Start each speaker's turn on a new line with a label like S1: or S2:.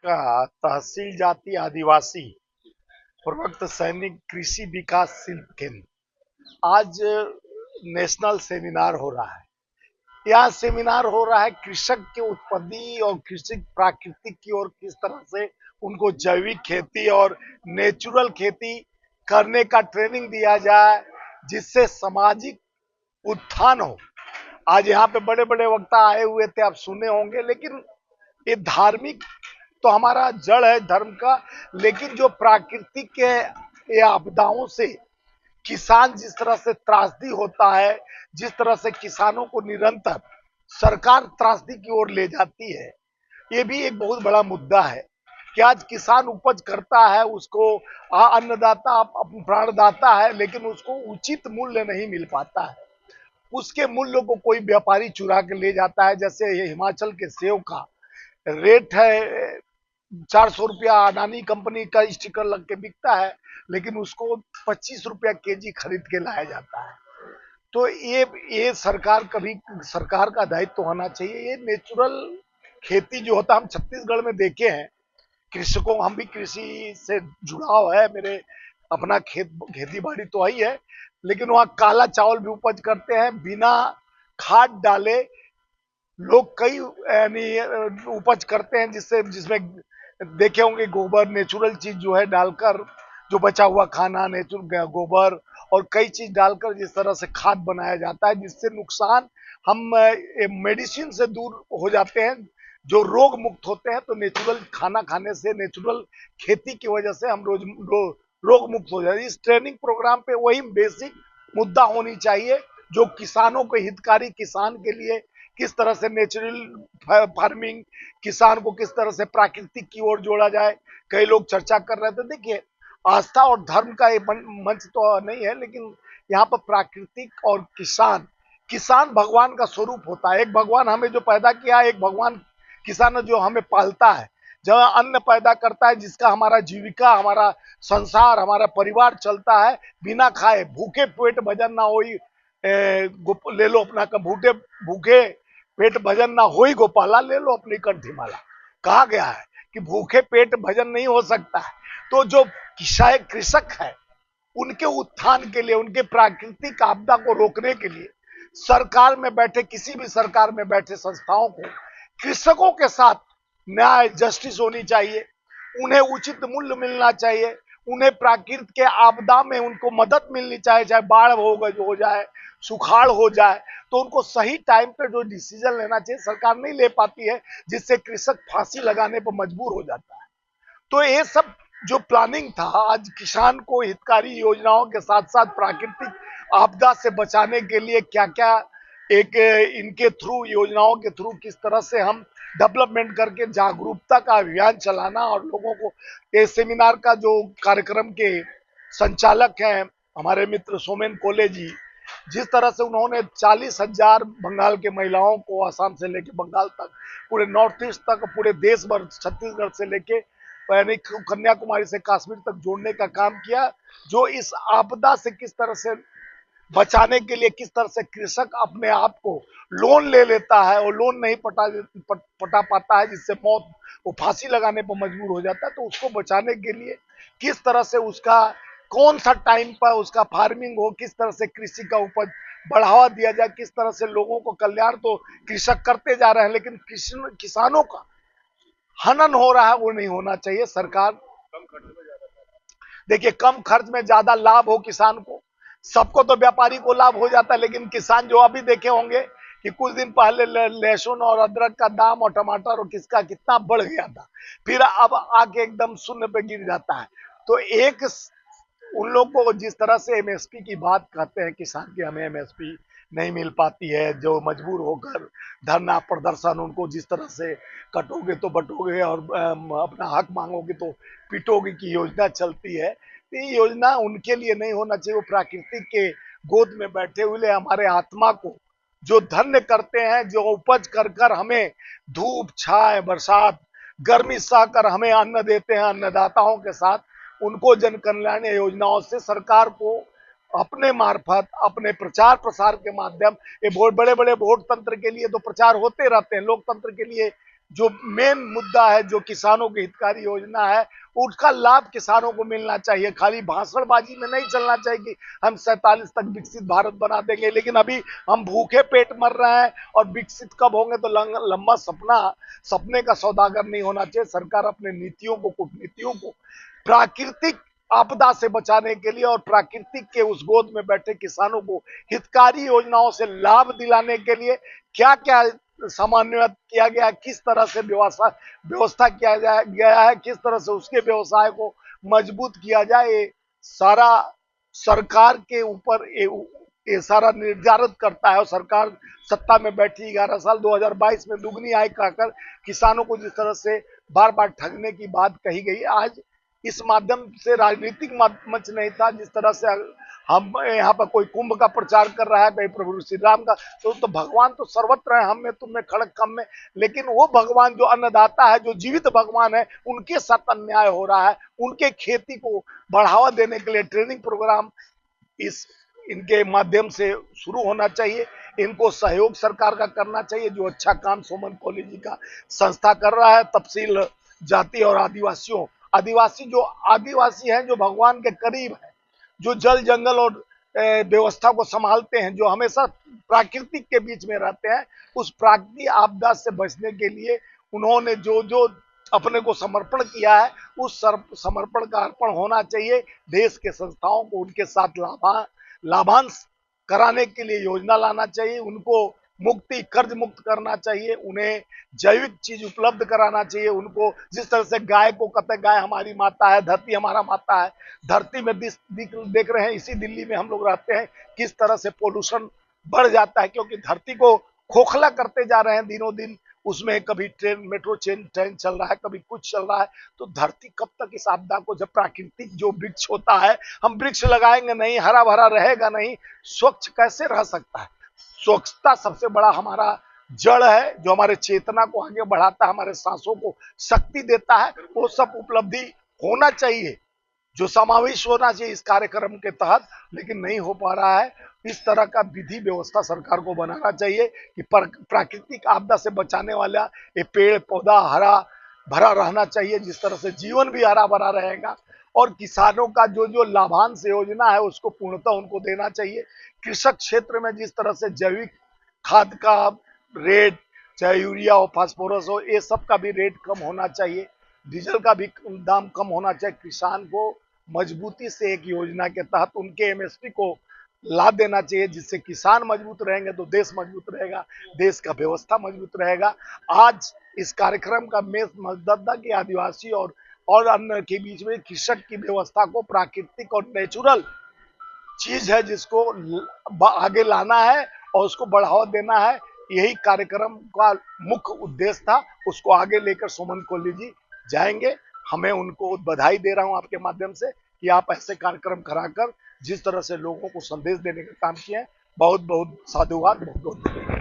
S1: का तहसील जाति आदिवासी प्रवक्ता सैनिक कृषि विकास शिल्प केंद्र आज नेशनल सेमिनार हो रहा है। यह सेमिनार हो रहा है कृषक के उत्पत्ति और कृषि प्राकृतिक की ओर किस तरह से उनको जैविक खेती और नेचुरल खेती करने का ट्रेनिंग दिया जाए, जिससे सामाजिक उत्थान हो। आज यहाँ पे बड़े बड़े वक्ता आए हुए थे, आप सुने होंगे, लेकिन ये धार्मिक तो हमारा जड़ है धर्म का, लेकिन जो प्राकृतिक के ये आपदाओं से किसान जिस तरह से त्रासदी होता है, जिस तरह से किसानों को निरंतर सरकार त्रासदी की ओर ले जाती है, ये भी एक बहुत बड़ा मुद्दा है कि आज किसान उपज करता है, उसको अन्नदाता प्राणदाता है, लेकिन उसको उचित मूल्य नहीं मिल पाता है। उसके मूल्य को कोई व्यापारी चुरा के ले जाता है। जैसे ये हिमाचल के सेव का रेट है 400 रुपया, अडानी कंपनी का स्टिकर लग के बिकता है, लेकिन उसको 25 रुपया केजी खरीद के लाया जाता है। तो ये सरकार का दायित्व तो होना चाहिए। ये नेचुरल खेती जो होता है, हम छत्तीसगढ़ में देखे हैं कृषकों, हम भी कृषि से जुड़ाव है, मेरे अपना खेती बाड़ी तो ही है, लेकिन वहाँ काला चावल भी उपज करते हैं बिना खाद डाले। लोग कई यानी उपज करते हैं जिससे जिसमें देखे होंगे गोबर नेचुरल चीज जो है डालकर, जो बचा हुआ खाना नेचुरल गोबर और कई चीज डालकर जिस तरह से खाद बनाया जाता है, जिससे नुकसान हम मेडिसिन से दूर हो जाते हैं, जो रोग मुक्त होते हैं। तो नेचुरल खाना खाने से, नेचुरल खेती की वजह से हम रोग मुक्त हो जाते हैं। इस ट्रेनिंग प्रोग्राम पे वही बेसिक मुद्दा होनी चाहिए जो किसानों को हितकारी, किसान के लिए किस तरह से नेचुरल फार्मिंग, किसान को किस तरह से प्राकृतिक की ओर जोड़ा जाए। कई लोग चर्चा कर रहे थे। देखिए, आस्था और धर्म का ये मंच तो नहीं है, लेकिन यहाँ पर प्राकृतिक और किसान, किसान भगवान का स्वरूप होता है। एक भगवान हमें जो पैदा किया, एक भगवान किसान जो हमें पालता है, जो अन्न पैदा करता है, जिसका हमारा जीविका, हमारा संसार, हमारा परिवार चलता है। बिना खाए भूखे पेट भजन ना हो, ले लो अपना भूखे भूखे पेट भजन ना हो ही गोपाला, ले लो अपनी कंठीमाला। कहा गया है कि भूखे पेट भजन नहीं हो सकता है। तो जो कृषक है, उनके उत्थान के लिए, उनके प्राकृतिक आपदा को रोकने के लिए सरकार में बैठे, किसी भी सरकार में बैठे संस्थाओं को कृषकों के साथ न्याय जस्टिस होनी चाहिए, उन्हें उचित मूल्य मिलना चाहिए, उन्हें प्राकृतिक के आपदा में उनको मदद मिलनी चाहिए, चाहे बाढ़ हो जाए, सुखाड़ हो जाए, तो उनको सही टाइम पे जो डिसीजन लेना चाहिए सरकार नहीं ले पाती है, जिससे कृषक फांसी लगाने पर मजबूर हो जाता है। तो ये सब जो प्लानिंग था, आज किसान को हितकारी योजनाओं के साथ साथ प्राकृतिक आपदा से बचाने के लिए क्या क्या एक इनके थ्रू, योजनाओं के थ्रू किस तरह से हम डेवलपमेंट करके जागरूकता का अभियान चलाना, और लोगों को ये सेमिनार का जो कार्यक्रम के संचालक हैं हमारे मित्र सोमेन कोले जी, जिस तरह से उन्होंने 40,000 बंगाल के महिलाओं को आसाम से लेके बंगाल तक, पूरे नॉर्थ ईस्ट तक, पूरे देश भर, छत्तीसगढ़ से लेके यानी कन्याकुमारी से कश्मीर तक जोड़ने का काम किया, जो इस आपदा से किस तरह से बचाने के लिए, किस तरह से कृषक अपने आप को लोन ले लेता है और लोन नहीं पटा पाता है, जिससे मौत, वो फांसी लगाने पर मजबूर हो जाता है। तो उसको बचाने के लिए किस तरह से उसका कौन सा टाइम पर उसका फार्मिंग हो, किस तरह से कृषि का उपज बढ़ावा दिया जाए, किस तरह से लोगों को कल्याण तो कृषक करते जा रहे हैं, लेकिन किसानों का हनन हो रहा है, वो नहीं होना चाहिए। सरकार देखिए, कम खर्च में ज्यादा लाभ हो किसान को, सबको तो व्यापारी को लाभ हो जाता है, लेकिन किसान जो अभी देखे होंगे कि कुछ दिन पहले लहसुन और अदरक का दाम और टमाटर और किसका कितना बढ़ गया था, फिर अब आके एकदम शून्य पे गिर जाता है। तो एक उन लोगों को जिस तरह से एमएसपी की बात करते हैं किसान की, हमें एमएसपी नहीं मिल पाती है, जो मजबूर होकर धरना प्रदर्शन, उनको जिस तरह से कटोगे तो बटोगे और अपना हक मांगोगे तो पीटोगे की योजना चलती है, तो ये योजना उनके लिए नहीं होना चाहिए। वो प्राकृतिक के गोद में बैठे हुए हमारे आत्मा को जो धन्य करते हैं, जो उपज कर कर हमें धूप छाए बरसात गर्मी सहकर हमें अन्न देते हैं, अन्नदाताओं के साथ, उनको जन कल्याण योजनाओं से सरकार को अपने मार्फत, अपने प्रचार प्रसार के माध्यम, ये बहुत बड़े बड़े वोट तंत्र के लिए तो प्रचार होते रहते हैं, लोकतंत्र के लिए जो मेन मुद्दा है, जो किसानों की हितकारी योजना है, उसका लाभ किसानों को मिलना चाहिए। खाली भाषणबाजी में नहीं चलना चाहिए कि हम 47 तक विकसित भारत बना देंगे, लेकिन अभी हम भूखे पेट मर रहे हैं और विकसित कब होंगे, तो लंबा सपने का सौदागर नहीं होना चाहिए। सरकार अपने नीतियों को, कूटनीतियों को प्राकृतिक आपदा से बचाने के लिए और प्राकृतिक के उस गोद में बैठे किसानों को हितकारी योजनाओं से लाभ दिलाने के लिए क्या क्या समन्वय किया गया, किस तरह से व्यवस्था किया गया है, किस तरह से उसके व्यवसाय को मजबूत किया जाए, ये सारा सरकार के ऊपर ये सारा निर्धारित करता है। और सरकार सत्ता में बैठी 11 साल, 2022 में दुगनी आय कहकर किसानों को जिस तरह से बार बार ठगने की बात कही गई, आज इस माध्यम से राजनीतिक मंच नहीं था। जिस तरह से हम यहाँ पर कोई कुंभ का प्रचार कर रहा है, कहीं प्रभु श्री राम का, तो भगवान तो सर्वत्र है, हम में तुम में खड़क कम में, लेकिन वो भगवान जो अन्नदाता है, जो जीवित भगवान है, उनके साथ अन्याय हो रहा है। उनके खेती को बढ़ावा देने के लिए ट्रेनिंग प्रोग्राम इस इनके माध्यम से शुरू होना चाहिए। इनको सहयोग सरकार का करना चाहिए, जो अच्छा काम सोमन कोहली जी का संस्था कर रहा है। तफसील जाति और आदिवासी हैं, जो भगवान के करीब है, जो जल जंगल और व्यवस्था को संभालते हैं, जो हमेशा प्राकृतिक के बीच में रहते हैं, उस प्राकृतिक आपदा से बचने के लिए उन्होंने जो जो अपने को समर्पण किया है, उस समर्पण का अर्पण होना चाहिए। देश के संस्थाओं को उनके साथ लाभांश कराने के लिए योजना लाना चाहिए, उनको कर्ज मुक्त करना चाहिए, उन्हें जैविक चीज उपलब्ध कराना चाहिए। उनको जिस तरह से गाय को कहते हैं, गाय हमारी माता है, धरती हमारा माता है। धरती में देख रहे हैं, इसी दिल्ली में हम लोग रहते हैं, किस तरह से पोल्यूशन बढ़ जाता है, क्योंकि धरती को खोखला करते जा रहे हैं दिनों दिन। उसमें कभी मेट्रो ट्रेन चल रहा है, कभी कुछ चल रहा है। तो धरती कब तक इस आपदा को, जब प्राकृतिक जो वृक्ष होता है, हम वृक्ष लगाएंगे नहीं, हरा भरा रहेगा नहीं, स्वच्छ कैसे रह सकता है। स्वच्छता सबसे बड़ा हमारा जड़ है, जो हमारे चेतना को आगे बढ़ाता है, हमारे सांसों को शक्ति देता है। वो सब उपलब्धि होना चाहिए, जो समावेश होना चाहिए इस कार्यक्रम के तहत, लेकिन नहीं हो पा रहा है। इस तरह का विधि व्यवस्था सरकार को बनाना चाहिए कि प्राकृतिक आपदा से बचाने वाला ये पेड़ पौधा हरा भरा रहना चाहिए, जिस तरह से जीवन भी हरा भरा रहेगा। और किसानों का जो जो लाभांश योजना है, उसको पूर्णतः उनको देना चाहिए। कृषक क्षेत्र में जिस तरह से जैविक खाद का रेट, चाहे यूरिया हो, फास्फोरस हो, ये सब का भी रेट कम होना चाहिए। डीजल का भी दाम कम होना चाहिए। किसान को मजबूती से एक योजना के तहत उनके एमएसपी को ला देना चाहिए, जिससे किसान मजबूत रहेंगे तो देश मजबूत रहेगा, देश का व्यवस्था मजबूत रहेगा। आज इस कार्यक्रम का मेन मकसद कि आदिवासी और अन्य के बीच में कृषक की व्यवस्था को प्राकृतिक और नेचुरल चीज है, जिसको आगे लाना है और उसको बढ़ावा देना है। यही कार्यक्रम का मुख्य उद्देश्य था। उसको आगे लेकर सोमन कोहली जी जाएंगे। हमें उनको बधाई दे रहा हूं आपके माध्यम से कि आप ऐसे कार्यक्रम कराकर जिस तरह से लोगों को संदेश देने का काम किए हैं, बहुत बहुत साधुवाद, बहुत बहुत